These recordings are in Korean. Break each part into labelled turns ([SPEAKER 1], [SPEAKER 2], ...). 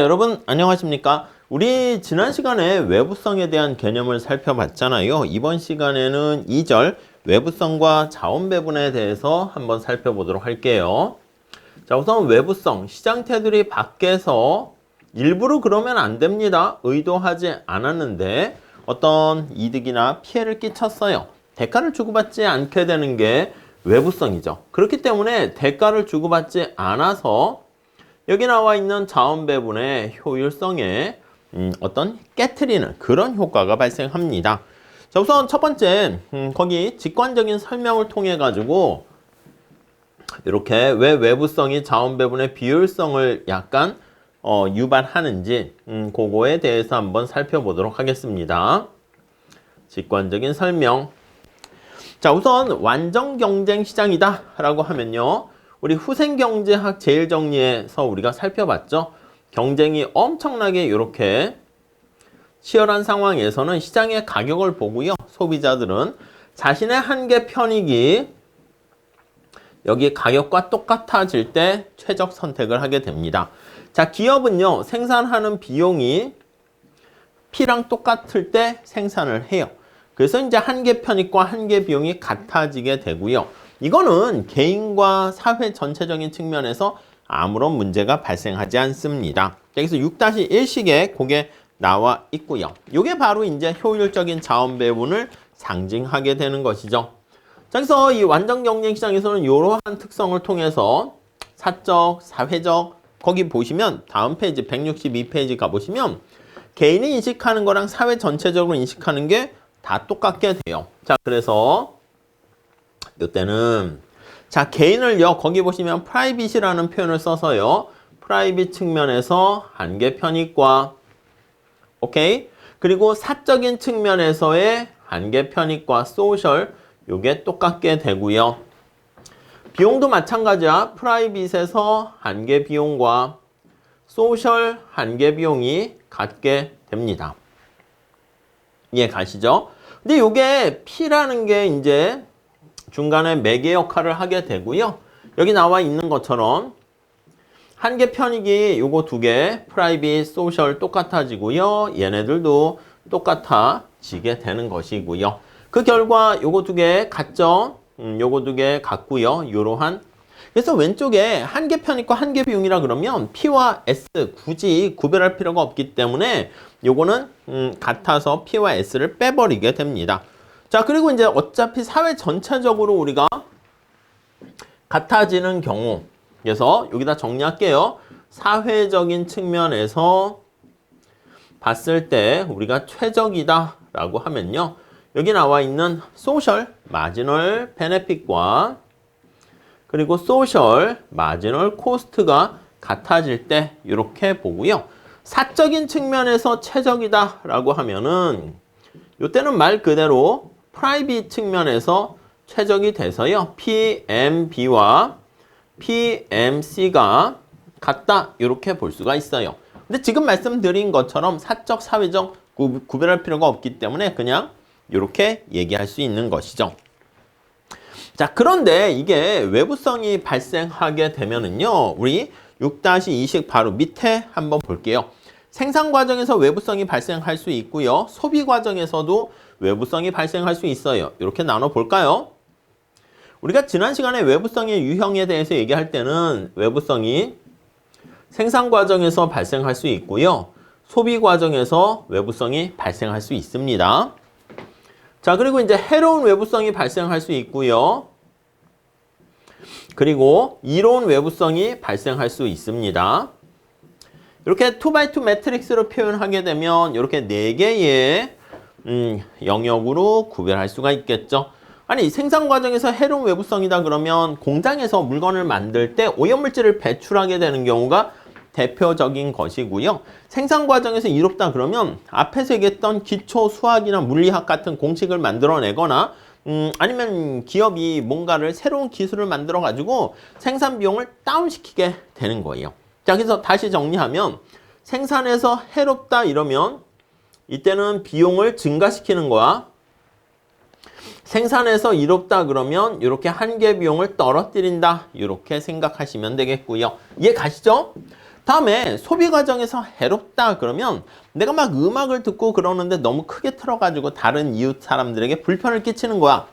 [SPEAKER 1] 여러분 안녕하십니까? 우리 지난 시간에 외부성에 대한 개념을 살펴봤잖아요. 이번 시간에는 2절 외부성과 자원배분에 대해서 한번 살펴보도록 할게요. 자, 우선 외부성, 시장 테두리 밖에서 일부러 그러면 안 됩니다. 의도하지 않았는데 어떤 이득이나 피해를 끼쳤어요. 대가를 주고받지 않게 되는 게 외부성이죠. 그렇기 때문에 대가를 주고받지 않아서 여기 나와 있는 자원배분의 효율성에 어떤 깨트리는 그런 효과가 발생합니다. 자, 우선 첫 번째, 거기 직관적인 설명을 통해 가지고 이렇게 왜 외부성이 자원배분의 비효율성을 약간 유발하는지 그거에 대해서 한번 살펴보도록 하겠습니다. 직관적인 설명. 자, 우선 완전 경쟁 시장이다 라고 하면요. 우리 후생경제학 제일정리에서 우리가 살펴봤죠. 경쟁이 엄청나게 이렇게 치열한 상황에서는 시장의 가격을 보고요. 소비자들은 자신의 한계 편익이 여기 가격과 똑같아질 때 최적 선택을 하게 됩니다. 자, 기업은요. 생산하는 비용이 P랑 똑같을 때 생산을 해요. 그래서 이제 한계 편익과 한계 비용이 같아지게 되고요. 이거는 개인과 사회 전체적인 측면에서 아무런 문제가 발생하지 않습니다. 여기서 6-1식에 그게 나와 있고요. 이게 바로 이제 효율적인 자원 배분을 상징하게 되는 것이죠. 자, 그래서 이 완전 경쟁 시장에서는 이러한 특성을 통해서 사적, 사회적, 거기 보시면 다음 페이지 162페이지 가보시면 개인이 인식하는 거랑 사회 전체적으로 인식하는 게 다 똑같게 돼요. 자, 그래서 이때는 자, 개인을요. 거기 보시면 프라이빗이라는 표현을 써서요. 프라이빗 측면에서 한계 편익과 오케이? 그리고 사적인 측면에서의 한계 편익과 소셜 요게 똑같게 되고요. 비용도 마찬가지야. 프라이빗에서 한계 비용과 소셜 한계 비용이 같게 됩니다. 이해 가시죠? 근데 요게 P라는 게 이제 중간에 매개 역할을 하게 되고요. 여기 나와 있는 것처럼 한계 편익이 요거 두 개, 프라이빗, 소셜 똑같아지고요. 얘네들도 똑같아지게 되는 것이고요. 그 결과 요거 두 개 같죠? 요거 두 개 같고요. 요러한 그래서 왼쪽에 한계 편익과 한계 비용이라 그러면 P와 S 굳이 구별할 필요가 없기 때문에 요거는 같아서 P와 S를 빼버리게 됩니다. 자, 그리고 이제 어차피 사회 전체적으로 우리가 같아지는 경우 그래서 여기다 정리할게요. 사회적인 측면에서 봤을 때 우리가 최적이다 라고 하면요. 여기 나와 있는 소셜 마지널 베네핏과 그리고 소셜 마지널 코스트가 같아질 때 이렇게 보고요. 사적인 측면에서 최적이다 라고 하면은 이때는 말 그대로 프라이빗 측면에서 최적이 돼서요. PMB와 PMC가 같다 이렇게 볼 수가 있어요. 근데 지금 말씀드린 것처럼 사적, 사회적 구별할 필요가 없기 때문에 그냥 이렇게 얘기할 수 있는 것이죠. 자, 그런데 이게 외부성이 발생하게 되면은요. 우리 6-2식 바로 밑에 한번 볼게요. 생산 과정에서 외부성이 발생할 수 있고요. 소비 과정에서도 외부성이 발생할 수 있어요. 이렇게 나눠 볼까요? 우리가 지난 시간에 외부성의 유형에 대해서 얘기할 때는 외부성이 생산 과정에서 발생할 수 있고요. 소비 과정에서 외부성이 발생할 수 있습니다. 자, 그리고 이제 해로운 외부성이 발생할 수 있고요. 그리고 이로운 외부성이 발생할 수 있습니다. 이렇게 2x2 매트릭스로 표현하게 되면 이렇게 4개의 영역으로 구별할 수가 있겠죠. 아니, 생산 과정에서 해로운 외부성이다 그러면 공장에서 물건을 만들 때 오염물질을 배출하게 되는 경우가 대표적인 것이고요. 생산 과정에서 이롭다 그러면 앞에서 얘기했던 기초 수학이나 물리학 같은 공식을 만들어내거나 아니면 기업이 뭔가를 새로운 기술을 만들어 가지고 생산 비용을 다운시키게 되는 거예요. 자, 그래서 다시 정리하면 생산에서 해롭다 이러면 이때는 비용을 증가시키는 거야. 생산에서 이롭다 그러면 이렇게 한계 비용을 떨어뜨린다. 이렇게 생각하시면 되겠고요. 이해 가시죠? 다음에 소비 과정에서 해롭다 그러면 내가 막 음악을 듣고 그러는데 너무 크게 틀어가지고 다른 이웃 사람들에게 불편을 끼치는 거야.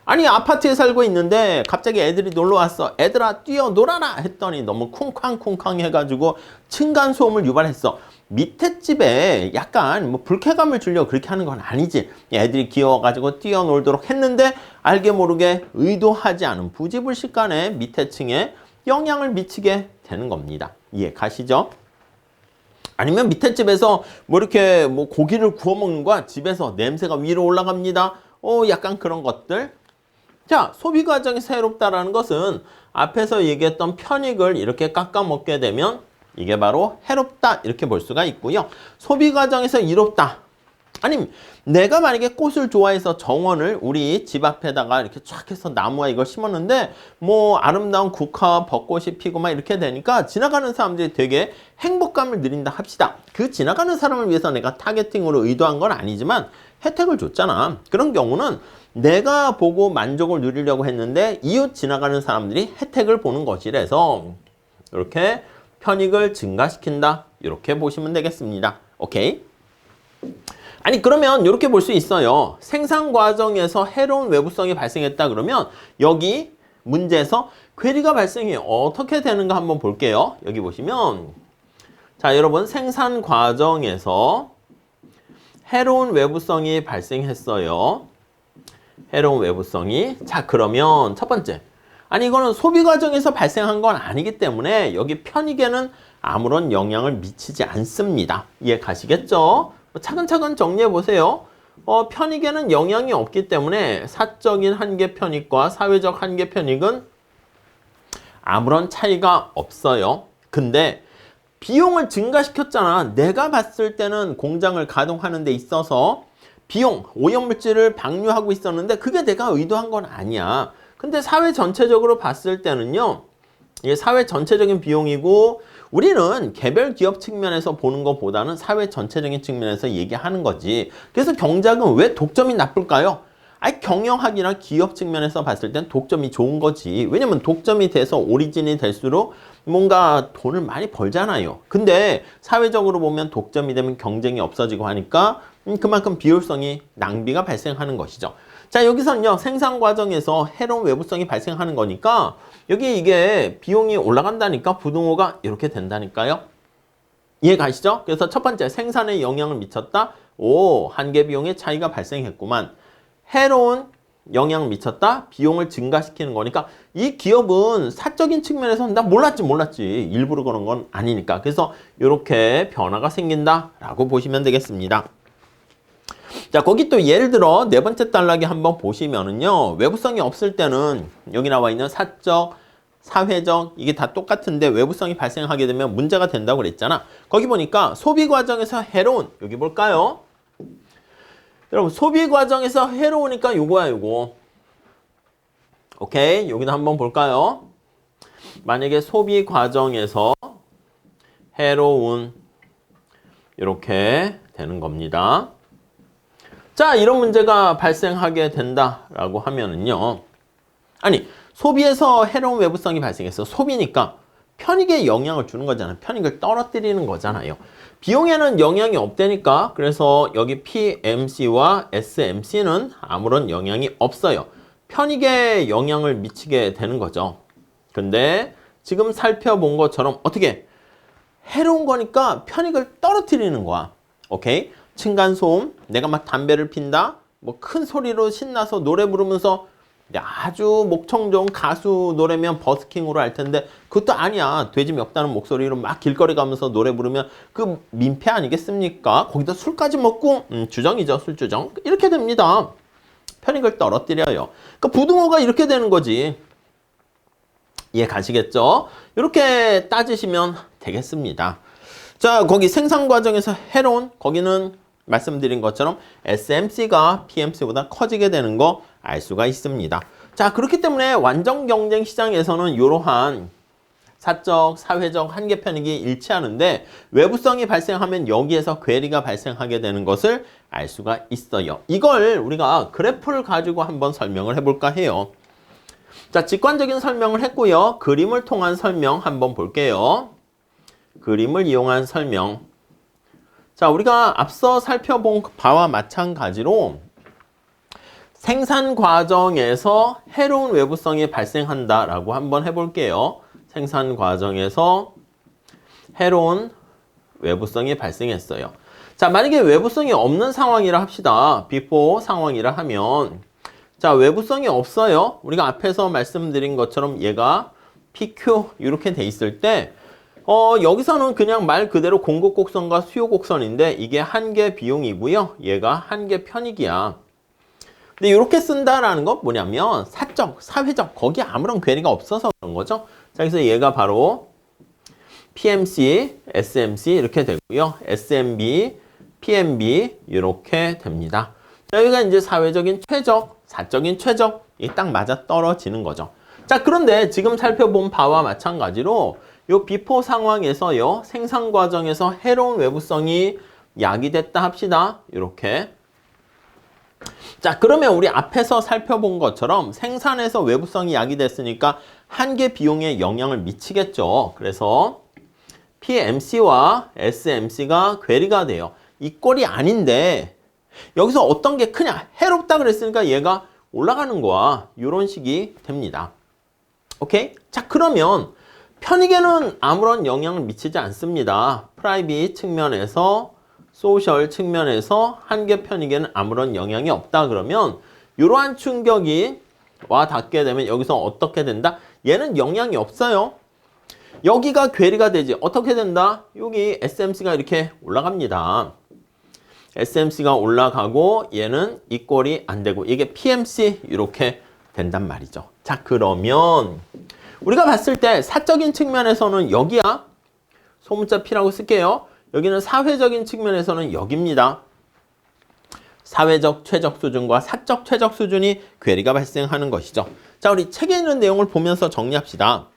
[SPEAKER 1] 아니 아파트에 살고 있는데 갑자기 애들이 놀러 왔어. 애들아 뛰어 놀아라 했더니 너무 쿵쾅쿵쾅 해가지고 층간소음을 유발했어. 밑에 집에 약간 뭐 불쾌감을 주려고 그렇게 하는 건 아니지. 애들이 귀여워가지고 뛰어놀도록 했는데 알게 모르게 의도하지 않은 부지불식간에 밑에 층에 영향을 미치게 되는 겁니다. 이해 가시죠? 아니면 밑에 집에서 뭐 이렇게 뭐 고기를 구워 먹는 거야. 집에서 냄새가 위로 올라갑니다. 약간 그런 것들. 자, 소비 과정에서 해롭다라는 것은 앞에서 얘기했던 편익을 이렇게 깎아 먹게 되면 이게 바로 해롭다 이렇게 볼 수가 있고요. 소비 과정에서 이롭다. 아니면 내가 만약에 꽃을 좋아해서 정원을 우리 집 앞에다가 이렇게 쫙 해서 나무와 이걸 심었는데 뭐 아름다운 국화 벚꽃이 피고 막 이렇게 되니까 지나가는 사람들이 되게 행복감을 누린다 합시다. 그 지나가는 사람을 위해서 내가 타겟팅으로 의도한 건 아니지만 혜택을 줬잖아. 그런 경우는 내가 보고 만족을 누리려고 했는데 이웃 지나가는 사람들이 혜택을 보는 것이라서 이렇게 편익을 증가시킨다. 이렇게 보시면 되겠습니다. 오케이? 아니 그러면 이렇게 볼 수 있어요. 생산 과정에서 해로운 외부성이 발생했다 그러면 여기 문제에서 괴리가 발생해요. 어떻게 되는가 한번 볼게요. 여기 보시면 자 여러분 생산 과정에서 해로운 외부성이 발생했어요. 해로운 외부성이. 자 그러면 첫 번째. 아니 이거는 소비 과정에서 발생한 건 아니기 때문에 여기 편익에는 아무런 영향을 미치지 않습니다. 이해 가시겠죠? 차근차근 정리해 보세요. 편익에는 영향이 없기 때문에 사적인 한계 편익과 사회적 한계 편익은 아무런 차이가 없어요. 근데 비용을 증가시켰잖아. 내가 봤을 때는 공장을 가동하는 데 있어서 비용, 오염물질을 방류하고 있었는데 그게 내가 의도한 건 아니야. 근데 사회 전체적으로 봤을 때는요. 이게 사회 전체적인 비용이고 우리는 개별 기업 측면에서 보는 것보다는 사회 전체적인 측면에서 얘기하는 거지. 그래서 경작은 왜 독점이 나쁠까요? 아니 경영학이나 기업 측면에서 봤을 땐 독점이 좋은 거지. 왜냐면 독점이 돼서 오리진이 될수록 뭔가 돈을 많이 벌잖아요. 근데 사회적으로 보면 독점이 되면 경쟁이 없어지고 하니까 그만큼 비효율성이 낭비가 발생하는 것이죠. 자 여기서는요 생산 과정에서 해로운 외부성이 발생하는 거니까 여기 이게 비용이 올라간다니까 부등호가 이렇게 된다니까요. 이해 가시죠? 그래서 첫 번째 생산에 영향을 미쳤다. 한계 비용의 차이가 발생했구만. 해로운 영향을 미쳤다. 비용을 증가시키는 거니까 이 기업은 사적인 측면에서 나 몰랐지. 일부러 그런 건 아니니까. 그래서 이렇게 변화가 생긴다라고 보시면 되겠습니다. 자, 거기 또 예를 들어 네 번째 단락에 한번 보시면은요. 외부성이 없을 때는 여기 나와 있는 사적, 사회적 이게 다 똑같은데 외부성이 발생하게 되면 문제가 된다고 그랬잖아. 거기 보니까 소비 과정에서 해로운 여기 볼까요? 여러분 소비 과정에서 해로우니까 요거야 요거. 오케이 여기도 한번 볼까요? 만약에 소비 과정에서 해로운 이렇게 되는 겁니다. 자 이런 문제가 발생하게 된다라고 하면은요. 아니 소비에서 해로운 외부성이 발생해서 소비니까 편익에 영향을 주는 거잖아요. 편익을 떨어뜨리는 거잖아요. 비용에는 영향이 없다니까 그래서 여기 PMC와 SMC는 아무런 영향이 없어요. 편익에 영향을 미치게 되는 거죠. 근데 지금 살펴본 것처럼 어떻게 해로운 거니까 편익을 떨어뜨리는 거야. 오케이? 층간소음, 내가 막 담배를 핀다, 뭐 큰 소리로 신나서 노래 부르면서 아주 목청 좋은 가수 노래면 버스킹으로 할 텐데 그것도 아니야. 돼지 멱다는 목소리로 막 길거리 가면서 노래 부르면 그 민폐 아니겠습니까? 거기다 술까지 먹고 주정이죠. 술주정. 이렇게 됩니다. 편익을 떨어뜨려요. 그러니까 부등호가 이렇게 되는 거지. 이해 가시겠죠? 이렇게 따지시면 되겠습니다. 자, 거기 생산 과정에서 해로운 거기는 말씀드린 것처럼 SMC가 PMC보다 커지게 되는 거 알 수가 있습니다. 자, 그렇기 때문에 완전 경쟁 시장에서는 이러한 사적, 사회적 한계 편익이 일치하는데 외부성이 발생하면 여기에서 괴리가 발생하게 되는 것을 알 수가 있어요. 이걸 우리가 그래프를 가지고 한번 설명을 해볼까 해요. 자, 직관적인 설명을 했고요. 그림을 통한 설명 한번 볼게요. 그림을 이용한 설명. 자, 우리가 앞서 살펴본 바와 마찬가지로 생산 과정에서 해로운 외부성이 발생한다라고 한번 해볼게요. 생산 과정에서 해로운 외부성이 발생했어요. 자, 만약에 외부성이 없는 상황이라 합시다. before 상황이라 하면 자, 외부성이 없어요. 우리가 앞에서 말씀드린 것처럼 얘가 PQ 이렇게 돼 있을 때 여기서는 그냥 말 그대로 공급 곡선과 수요 곡선인데 이게 한계 비용이고요. 얘가 한계 편익이야. 근데 이렇게 쓴다라는 건 뭐냐면 사적, 사회적 거기에 아무런 괴리가 없어서 그런 거죠. 자, 그래서 얘가 바로 PMC, SMC 이렇게 되고요. SMB, PMB 이렇게 됩니다. 자, 여기가 이제 사회적인 최적, 사적인 최적이 딱 맞아 떨어지는 거죠. 자, 그런데 지금 살펴본 바와 마찬가지로 요 비포 상황에서요. 생산 과정에서 해로운 외부성이 야기됐다 합시다. 이렇게. 자, 그러면 우리 앞에서 살펴본 것처럼 생산에서 외부성이 야기됐으니까 한계 비용에 영향을 미치겠죠. 그래서 PMC와 SMC가 괴리가 돼요. 이 꼴이 아닌데 여기서 어떤 게 크냐? 해롭다 그랬으니까 얘가 올라가는 거야. 이런 식이 됩니다. 오케이? 자, 그러면 편익에는 아무런 영향을 미치지 않습니다. 프라이빗 측면에서 소셜 측면에서 한계 편익에는 아무런 영향이 없다 그러면 이러한 충격이 와 닿게 되면 여기서 어떻게 된다? 얘는 영향이 없어요. 여기가 괴리가 되지. 어떻게 된다? 여기 SMC가 이렇게 올라갑니다. SMC가 올라가고 얘는 이 꼴이 안 되고 이게 PMC 이렇게 된단 말이죠. 자, 그러면 우리가 봤을 때 사적인 측면에서는 여기야. 소문자 P라고 쓸게요. 여기는 사회적인 측면에서는 여기입니다. 사회적 최적 수준과 사적 최적 수준이 괴리가 발생하는 것이죠. 자, 우리 책에 있는 내용을 보면서 정리합시다.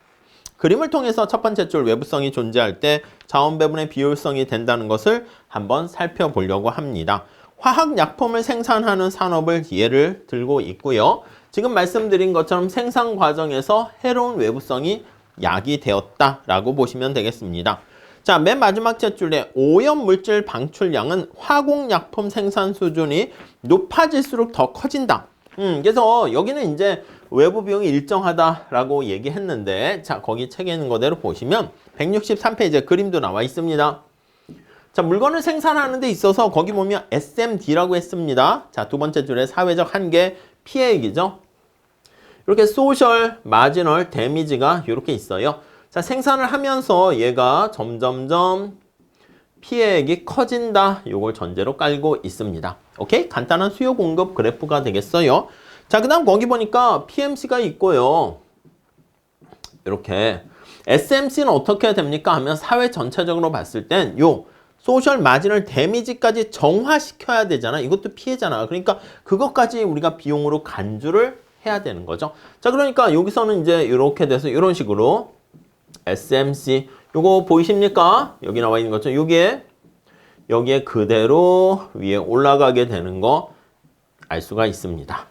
[SPEAKER 1] 그림을 통해서 첫 번째 줄 외부성이 존재할 때 자원 배분의 비효율성이 된다는 것을 한번 살펴보려고 합니다. 화학약품을 생산하는 산업을 예를 들고 있고요. 지금 말씀드린 것처럼 생산 과정에서 해로운 외부성이 야기되었다라고 보시면 되겠습니다. 자, 맨 마지막 째줄에 오염물질 방출량은 화공약품 생산 수준이 높아질수록 더 커진다. 그래서 여기는 이제 외부 비용이 일정하다라고 얘기했는데 자, 거기 책에 있는 거대로 보시면 163페이지에 그림도 나와 있습니다. 자, 물건을 생산하는 데 있어서 거기 보면 SMD라고 했습니다. 자, 두 번째 줄에 사회적 한계 피해액이죠. 이렇게 소셜 마지널 데미지가 이렇게 있어요. 자, 생산을 하면서 얘가 점점점 피해액이 커진다. 요걸 전제로 깔고 있습니다. 오케이? 간단한 수요 공급 그래프가 되겠어요. 자, 그 다음 거기 보니까 PMC가 있고요. 이렇게 SMC는 어떻게 됩니까? 하면 사회 전체적으로 봤을 땐 요 소셜 마지널 데미지까지 정화시켜야 되잖아. 이것도 피해잖아. 그러니까 그것까지 우리가 비용으로 간주를 해야 되는 거죠. 자, 그러니까 여기서는 이제 이렇게 돼서 이런 식으로 SMC 요거 보이십니까? 여기 나와 있는 것처럼 여기에 그대로 위에 올라가게 되는 거 알 수가 있습니다.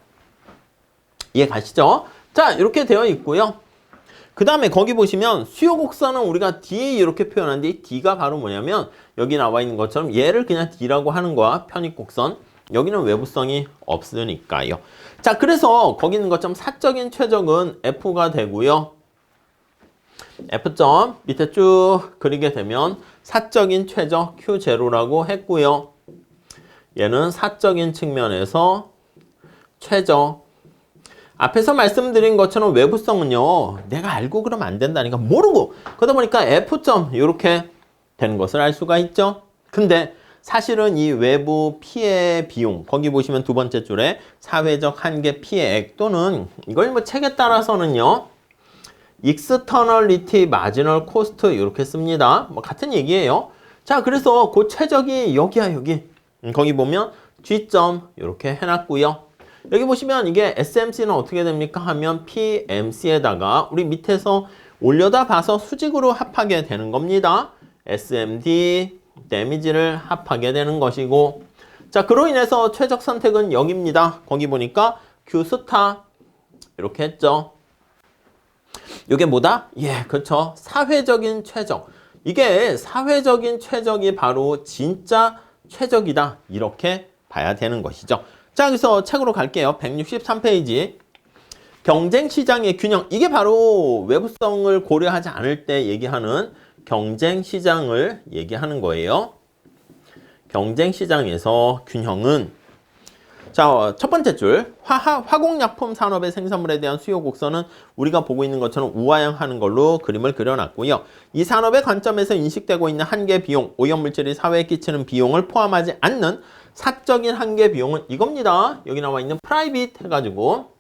[SPEAKER 1] 이해 가시죠? 자, 이렇게 되어 있고요. 그 다음에 거기 보시면 수요 곡선은 우리가 D 이렇게 표현하는데 이 D가 바로 뭐냐면 여기 나와 있는 것처럼 얘를 그냥 D라고 하는 거야. 편익 곡선. 여기는 외부성이 없으니까요. 자, 그래서 거기 있는 것처럼 사적인 최적은 F가 되고요. F점 밑에 쭉 그리게 되면 사적인 최적 Q0라고 했고요. 얘는 사적인 측면에서 최적. 앞에서 말씀드린 것처럼 외부성은요. 내가 알고 그러면 안 된다니까 모르고 그러다 보니까 F점 이렇게 되는 것을 알 수가 있죠. 근데 사실은 이 외부 피해 비용 거기 보시면 두 번째 줄에 사회적 한계 피해액 또는 이걸 뭐 책에 따라서는요. externality marginal cost 이렇게 씁니다. 뭐 같은 얘기예요. 자, 그래서 그 최적이 여기야 여기. 거기 보면 G점 이렇게 해놨고요. 여기 보시면 이게 SMC는 어떻게 됩니까? 하면 PMC에다가 우리 밑에서 올려다 봐서 수직으로 합하게 되는 겁니다. SMD 데미지를 합하게 되는 것이고 자, 그로 인해서 최적 선택은 여기입니다. 거기 보니까 Q 스타 이렇게 했죠. 이게 뭐다? 예, 그렇죠. 사회적인 최적. 이게 사회적인 최적이 바로 진짜 최적이다. 이렇게 봐야 되는 것이죠. 자, 그래서 책으로 갈게요. 163페이지. 경쟁시장의 균형. 이게 바로 외부성을 고려하지 않을 때 얘기하는 경쟁시장을 얘기하는 거예요. 경쟁시장에서 균형은 자, 첫 번째 줄 화공약품 산업의 생산물에 대한 수요 곡선은 우리가 보고 있는 것처럼 우하향하는 걸로 그림을 그려놨고요. 이 산업의 관점에서 인식되고 있는 한계 비용, 오염물질이 사회에 끼치는 비용을 포함하지 않는 사적인 한계 비용은 이겁니다. 여기 나와 있는 프라이빗 해가지고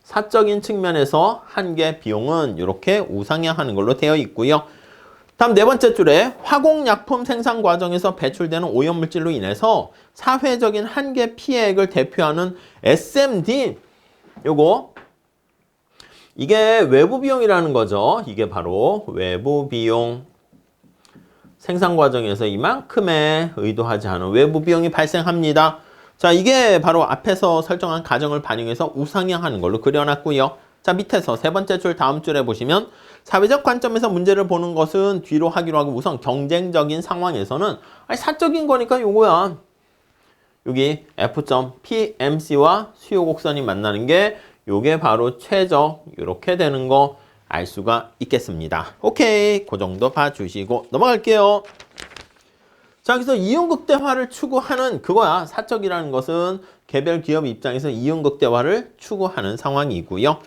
[SPEAKER 1] 사적인 측면에서 한계 비용은 이렇게 우상향하는 걸로 되어 있고요. 다음 네 번째 줄에 화공약품 생산 과정에서 배출되는 오염물질로 인해서 사회적인 한계 피해액을 대표하는 SMD 요거 이게 외부 비용이라는 거죠. 이게 바로 외부 비용 생산 과정에서 이만큼의 의도하지 않은 외부 비용이 발생합니다. 자, 이게 바로 앞에서 설정한 가정을 반영해서 우상향하는 걸로 그려놨고요. 자, 밑에서 세 번째 줄 다음 줄에 보시면 사회적 관점에서 문제를 보는 것은 뒤로 하기로 하고 우선 경쟁적인 상황에서는 사적인 거니까 요거야. 여기 F.PMC와 수요 곡선이 만나는 게 요게 바로 최적 이렇게 되는 거 알 수가 있겠습니다. 오케이. 그 정도 봐주시고 넘어갈게요. 자, 그래서 이윤극대화를 추구하는 그거야. 사적이라는 것은 개별 기업 입장에서 이윤극대화를 추구하는 상황이고요.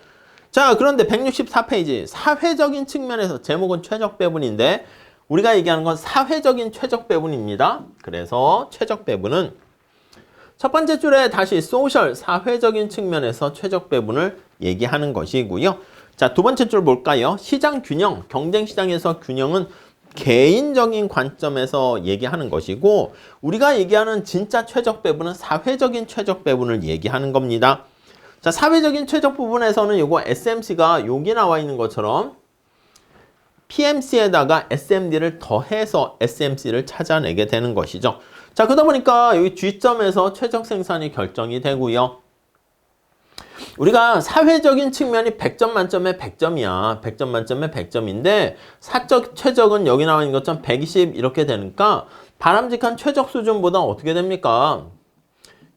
[SPEAKER 1] 자, 그런데 164페이지 사회적인 측면에서 제목은 최적 배분인데 우리가 얘기하는 건 사회적인 최적 배분입니다. 그래서 최적 배분은 첫 번째 줄에 다시 소셜 사회적인 측면에서 최적 배분을 얘기하는 것이고요. 자, 두 번째 줄 볼까요? 시장 균형, 경쟁 시장에서 균형은 개인적인 관점에서 얘기하는 것이고 우리가 얘기하는 진짜 최적 배분은 사회적인 최적 배분을 얘기하는 겁니다. 자, 사회적인 최적 부분에서는 요거 SMC가 여기 나와 있는 것처럼 PMC에다가 SMD를 더해서 SMC를 찾아내게 되는 것이죠. 자, 그러다 보니까 여기 G점에서 최적 생산이 결정이 되고요. 우리가 사회적인 측면이 100점 만점에 100점이야. 100점 만점에 100점인데 사적 최적은 여기 나와 있는 것처럼 120 이렇게 되니까 바람직한 최적 수준보다 어떻게 됩니까?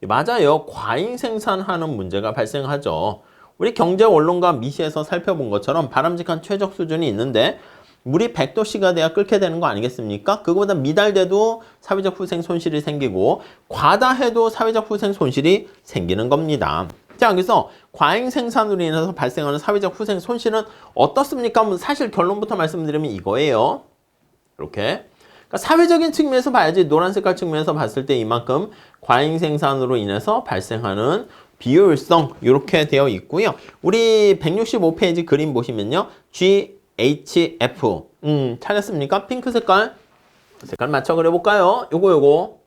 [SPEAKER 1] 맞아요. 과잉 생산하는 문제가 발생하죠. 우리 경제 원론과 미시에서 살펴본 것처럼 바람직한 최적 수준이 있는데 물이 100도씨가 돼야 끓게 되는 거 아니겠습니까? 그거보다 미달돼도 사회적 후생 손실이 생기고 과다해도 사회적 후생 손실이 생기는 겁니다. 자, 그래서 과잉 생산으로 인해서 발생하는 사회적 후생 손실은 어떻습니까? 사실 결론부터 말씀드리면 이거예요. 이렇게. 그러니까 사회적인 측면에서 봐야지 노란 색깔 측면에서 봤을 때 이만큼 과잉 생산으로 인해서 발생하는 비효율성 이렇게 되어 있고요. 우리 165페이지 그림 보시면요. GHF 찾았습니까? 핑크 색깔 맞춰 그려볼까요? 요거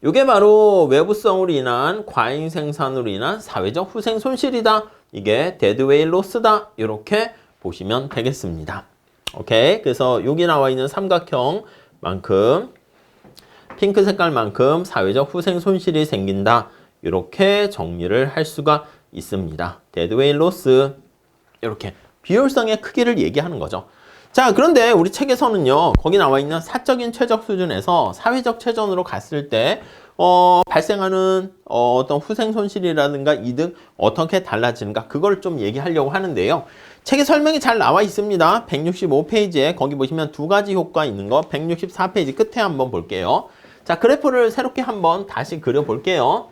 [SPEAKER 1] 요게 바로 외부성으로 인한 과잉 생산으로 인한 사회적 후생 손실이다. 이게 데드웨이 로스다. 이렇게 보시면 되겠습니다. 오케이. 그래서 여기 나와 있는 삼각형만큼 핑크 색깔만큼 사회적 후생 손실이 생긴다. 이렇게 정리를 할 수가 있습니다. 데드웨이 로스 이렇게 비효율성의 크기를 얘기하는 거죠. 자, 그런데 우리 책에서는요. 거기 나와 있는 사적인 최적 수준에서 사회적 최전으로 갔을 때 발생하는 어떤 후생 손실이라든가 이득 어떻게 달라지는가 그걸 좀 얘기하려고 하는데요. 책에 설명이 잘 나와 있습니다. 165페이지에 거기 보시면 두 가지 효과 있는 거 164페이지 끝에 한번 볼게요. 자, 그래프를 새롭게 한번 다시 그려볼게요.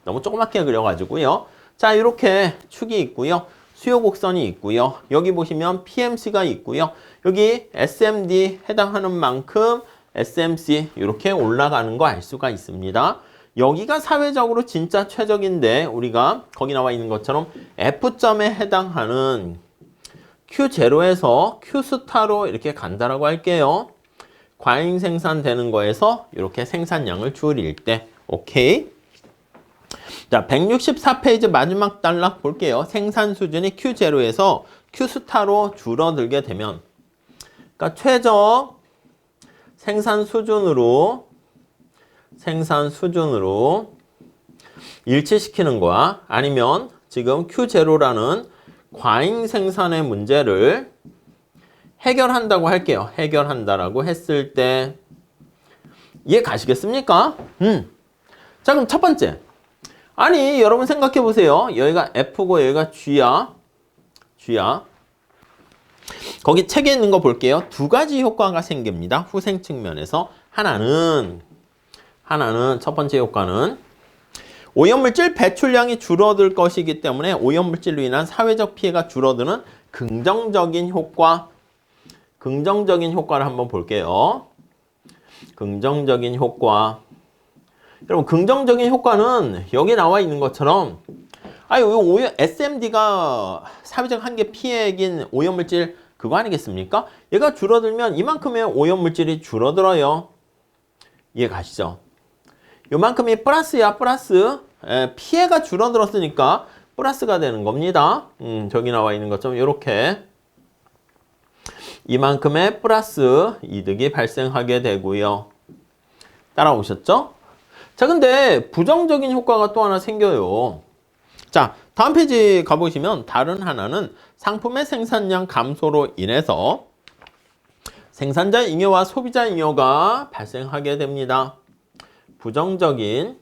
[SPEAKER 1] 너무 조그맣게 그려가지고요. 자, 이렇게 축이 있고요. 수요 곡선이 있고요. 여기 보시면 PMC가 있고요. 여기 SMD 해당하는 만큼 SMC 이렇게 올라가는 거 알 수가 있습니다. 여기가 사회적으로 진짜 최적인데 우리가 거기 나와 있는 것처럼 F점에 해당하는 Q0에서 Q스타로 이렇게 간다라고 할게요. 과잉 생산되는 거에서 이렇게 생산량을 줄일 때 오케이. 자, 164페이지 마지막 단락 볼게요. 생산 수준이 Q0에서 Q스타로 줄어들게 되면 그러니까 최적 생산 수준으로 일치시키는 거야. 아니면 지금 Q0라는 과잉 생산의 문제를 해결한다고 할게요. 해결한다라고 했을 때 이해 가시겠습니까? 자, 그럼 첫 번째. 아니, 여러분 생각해 보세요. 여기가 F고 여기가 G야. G야. 거기 책에 있는 거 볼게요. 두 가지 효과가 생깁니다. 후생 측면에서. 하나는 첫 번째 효과는 오염물질 배출량이 줄어들 것이기 때문에 오염물질로 인한 사회적 피해가 줄어드는 긍정적인 효과를 한번 볼게요. 긍정적인 효과. 여러분, 긍정적인 효과는 여기 나와 있는 것처럼 SMD가 사회적 한계 피해액인 오염물질 그거 아니겠습니까? 얘가 줄어들면 이만큼의 오염물질이 줄어들어요. 이해 가시죠? 요만큼이 플러스야, 플러스. 피해가 줄어들었으니까 플러스가 되는 겁니다. 저기 나와 있는 것처럼 이렇게 이만큼의 플러스 이득이 발생하게 되고요. 따라오셨죠? 자, 근데 부정적인 효과가 또 하나 생겨요. 자, 다음 페이지 가보시면 다른 하나는 상품의 생산량 감소로 인해서 생산자 잉여와 소비자 잉여가 발생하게 됩니다. 부정적인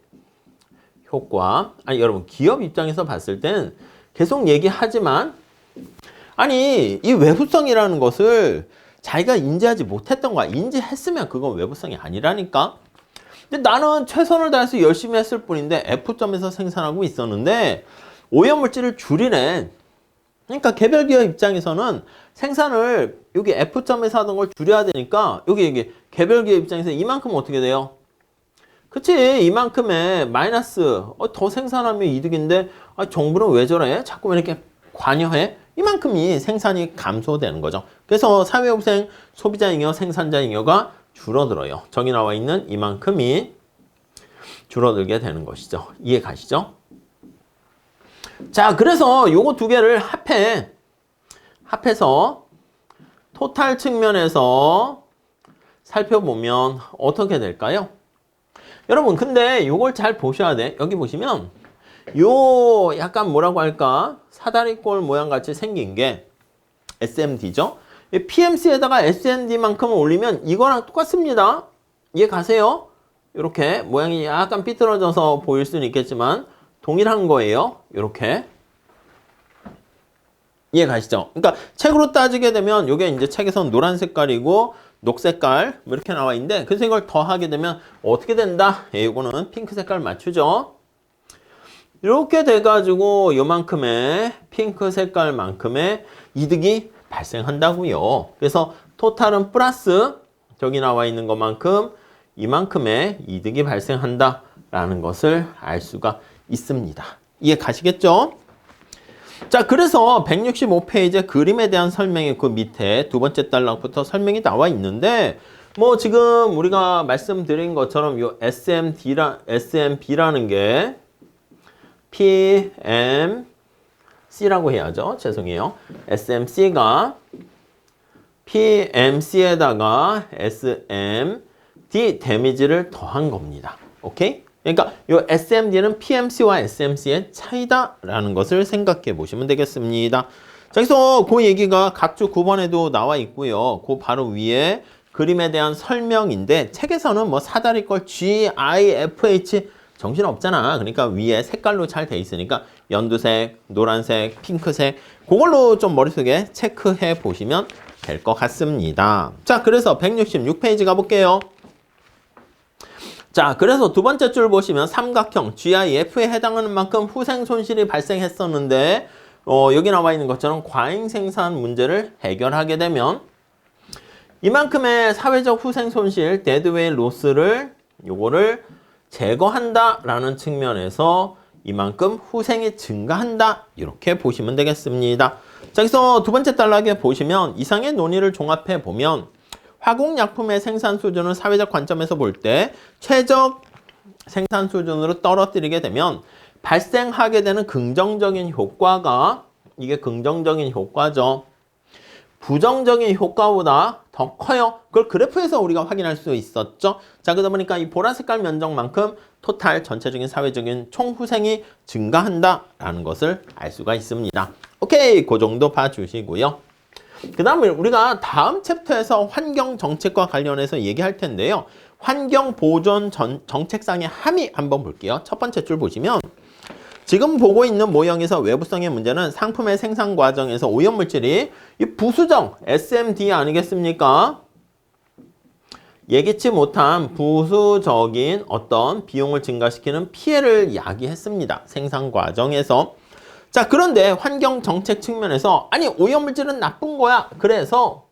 [SPEAKER 1] 효과. 아니, 여러분, 기업 입장에서 봤을 땐 계속 얘기하지만 아니, 이 외부성이라는 것을 자기가 인지하지 못했던 거야. 인지했으면 그건 외부성이 아니라니까. 근데 나는 최선을 다해서 열심히 했을 뿐인데 F점에서 생산하고 있었는데 오염물질을 줄이네. 그러니까 개별 기업 입장에서는 생산을 여기 F점에서 하던 걸 줄여야 되니까 여기 개별 기업 입장에서 이만큼 어떻게 돼요? 그치, 이만큼의 마이너스 더 생산하면 이득인데 정부는 왜 저래? 자꾸 왜 이렇게 관여해? 이만큼이 생산이 감소되는 거죠. 그래서 사회후생, 소비자 잉여, 생산자 잉여가 줄어들어요. 저기 나와 있는 이만큼이 줄어들게 되는 것이죠. 이해 가시죠? 자, 그래서 요거 두 개를 합해서 토탈 측면에서 살펴보면 어떻게 될까요? 여러분, 근데 요걸 잘 보셔야 돼. 여기 보시면 요 약간 뭐라고 할까? 사다리꼴 모양 같이 생긴 게 SMD죠? PMC에다가 SMD만큼 올리면 이거랑 똑같습니다. 이해 가세요? 이렇게 모양이 약간 삐뚤어져서 보일 수는 있겠지만 동일한 거예요. 이렇게. 이해 가시죠? 그러니까 책으로 따지게 되면 이게 이제 책에서는 노란 색깔이고 녹색 색깔 뭐 이렇게 나와 있는데 그래서 이걸 더하게 되면 어떻게 된다? 이거는 핑크 색깔 맞추죠? 이렇게 돼가지고 요만큼의 핑크 색깔만큼의 이득이 발생한다고요. 그래서 토탈은 플러스 저기 나와 있는 것만큼 이만큼의 이득이 발생한다라는 것을 알 수가 있습니다. 이해 가시겠죠? 자, 그래서 165페이지 그림에 대한 설명이 그 밑에 두 번째 단락부터 설명이 나와 있는데 뭐 지금 우리가 말씀드린 것처럼 요 SMB라는 게 PMC라고 해야죠. 죄송해요. SMC가 PMC에다가 SMD 데미지를 더한 겁니다. 오케이? 그러니까 이 SMD는 PMC와 SMC의 차이다라는 것을 생각해 보시면 되겠습니다. 자, 그래서 그 얘기가 각주 9번에도 나와 있고요. 그 바로 위에 그림에 대한 설명인데 책에서는 뭐 사다리꼴 GIFH 정신없잖아. 그러니까 위에 색깔로 잘 돼 있으니까 연두색, 노란색, 핑크색 그걸로 좀 머릿속에 체크해 보시면 될 것 같습니다. 자, 그래서 166페이지 가볼게요. 자, 그래서 두 번째 줄 보시면 삼각형 GIF에 해당하는 만큼 후생 손실이 발생했었는데 여기 나와 있는 것처럼 과잉 생산 문제를 해결하게 되면 이만큼의 사회적 후생 손실, 데드웨이 로스를 요거를 제거한다라는 측면에서 이만큼 후생이 증가한다. 이렇게 보시면 되겠습니다. 자, 그래서 두 번째 단락에 보시면 이상의 논의를 종합해 보면 화공약품의 생산 수준을 사회적 관점에서 볼 때 최적 생산 수준으로 떨어뜨리게 되면 발생하게 되는 긍정적인 효과가 이게 긍정적인 효과죠. 부정적인 효과보다 더 커요. 그걸 그래프에서 우리가 확인할 수 있었죠. 자, 그러다 보니까 이 보라색깔 면적만큼 토탈 전체적인 사회적인 총후생이 증가한다라는 것을 알 수가 있습니다. 오케이, 그 정도 봐주시고요. 그 다음에 우리가 다음 챕터에서 환경 정책과 관련해서 얘기할 텐데요. 환경 보존 정책상의 함의 한번 볼게요. 첫 번째 줄 보시면 지금 보고 있는 모형에서 외부성의 문제는 상품의 생산 과정에서 오염물질이 이 부수정 SMD 아니겠습니까? 예기치 못한 부수적인 어떤 비용을 증가시키는 피해를 야기했습니다. 생산 과정에서. 자, 그런데 환경 정책 측면에서 아니 오염물질은 나쁜 거야. 그래서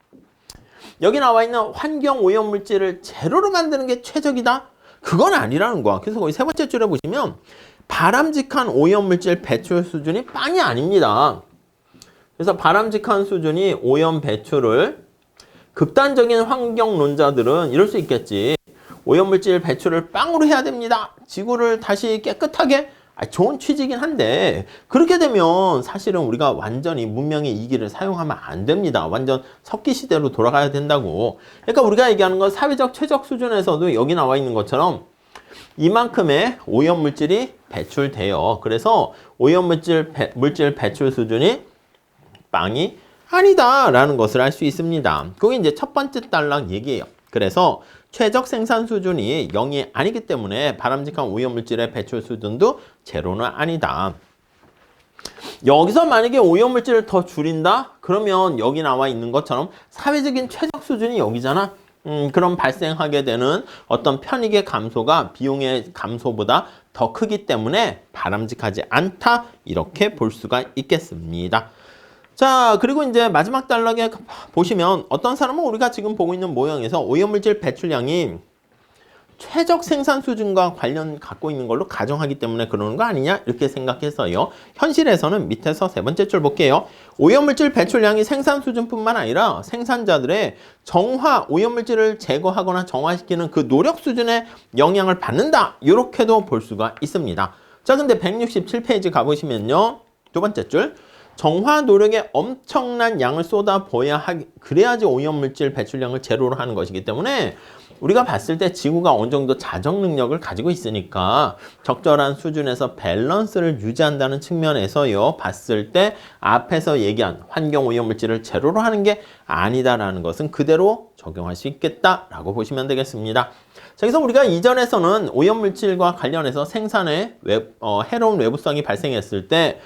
[SPEAKER 1] 여기 나와 있는 환경 오염물질을 제로로 만드는 게 최적이다? 그건 아니라는 거야. 그래서 거기 세 번째 줄에 보시면 바람직한 오염물질 배출 수준이 빵이 아닙니다. 그래서 바람직한 수준이 오염 배출을 극단적인 환경론자들은 이럴 수 있겠지. 오염물질 배출을 빵으로 해야 됩니다. 지구를 다시 깨끗하게. 좋은 취지긴 한데 그렇게 되면 사실은 우리가 완전히 문명의 이기를 사용하면 안 됩니다. 완전 석기 시대로 돌아가야 된다고. 그러니까 우리가 얘기하는 건 사회적 최적 수준에서도 여기 나와 있는 것처럼 이만큼의 오염물질이 배출돼요. 그래서 오염물질 배출 수준이 빵이 아니다라는 것을 알 수 있습니다. 그게 이제 첫 번째 단락 얘기예요. 그래서 최적 생산 수준이 0이 아니기 때문에 바람직한 오염물질의 배출 수준도 제로는 아니다. 여기서 만약에 오염물질을 더 줄인다? 그러면 여기 나와 있는 것처럼 사회적인 최적 수준이 여기잖아. 그럼 발생하게 되는 어떤 편익의 감소가 비용의 감소보다 더 크기 때문에 바람직하지 않다. 이렇게 볼 수가 있겠습니다. 자, 그리고 이제 마지막 단락에 보시면 어떤 사람은 우리가 지금 보고 있는 모형에서 오염물질 배출량이 최적 생산 수준과 관련 갖고 있는 걸로 가정하기 때문에 그러는 거 아니냐? 이렇게 생각해서요. 현실에서는 밑에서 세 번째 줄 볼게요. 오염물질 배출량이 생산 수준뿐만 아니라 생산자들의 정화, 오염물질을 제거하거나 정화시키는 그 노력 수준에 영향을 받는다. 이렇게도 볼 수가 있습니다. 자, 근데 167페이지 가보시면요. 두 번째 줄. 정화 노력에 엄청난 양을 쏟아부어야 그래야지 오염물질 배출량을 제로로 하는 것이기 때문에 우리가 봤을 때 지구가 어느 정도 자정 능력을 가지고 있으니까 적절한 수준에서 밸런스를 유지한다는 측면에서요. 봤을 때 앞에서 얘기한 환경 오염물질을 제로로 하는 게 아니다라는 것은 그대로 적용할 수 있겠다라고 보시면 되겠습니다. 자, 그래서 우리가 이전에서는 오염물질과 관련해서 생산에 해로운 외부성이 발생했을 때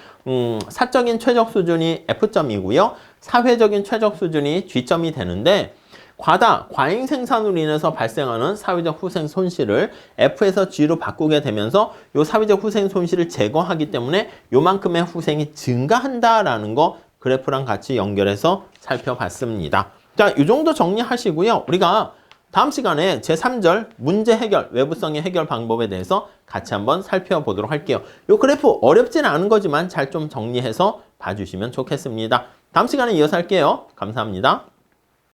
[SPEAKER 1] 사적인 최적 수준이 F점이고요. 사회적인 최적 수준이 G점이 되는데 과잉 생산으로 인해서 발생하는 사회적 후생 손실을 F에서 G로 바꾸게 되면서 이 사회적 후생 손실을 제거하기 때문에 요만큼의 후생이 증가한다라는 거 그래프랑 같이 연결해서 살펴봤습니다. 자, 이 정도 정리하시고요. 우리가 다음 시간에 제3절 문제 해결, 외부성의 해결 방법에 대해서 같이 한번 살펴보도록 할게요. 이 그래프 어렵지는 않은 거지만 잘 좀 정리해서 봐주시면 좋겠습니다. 다음 시간에 이어서 할게요. 감사합니다.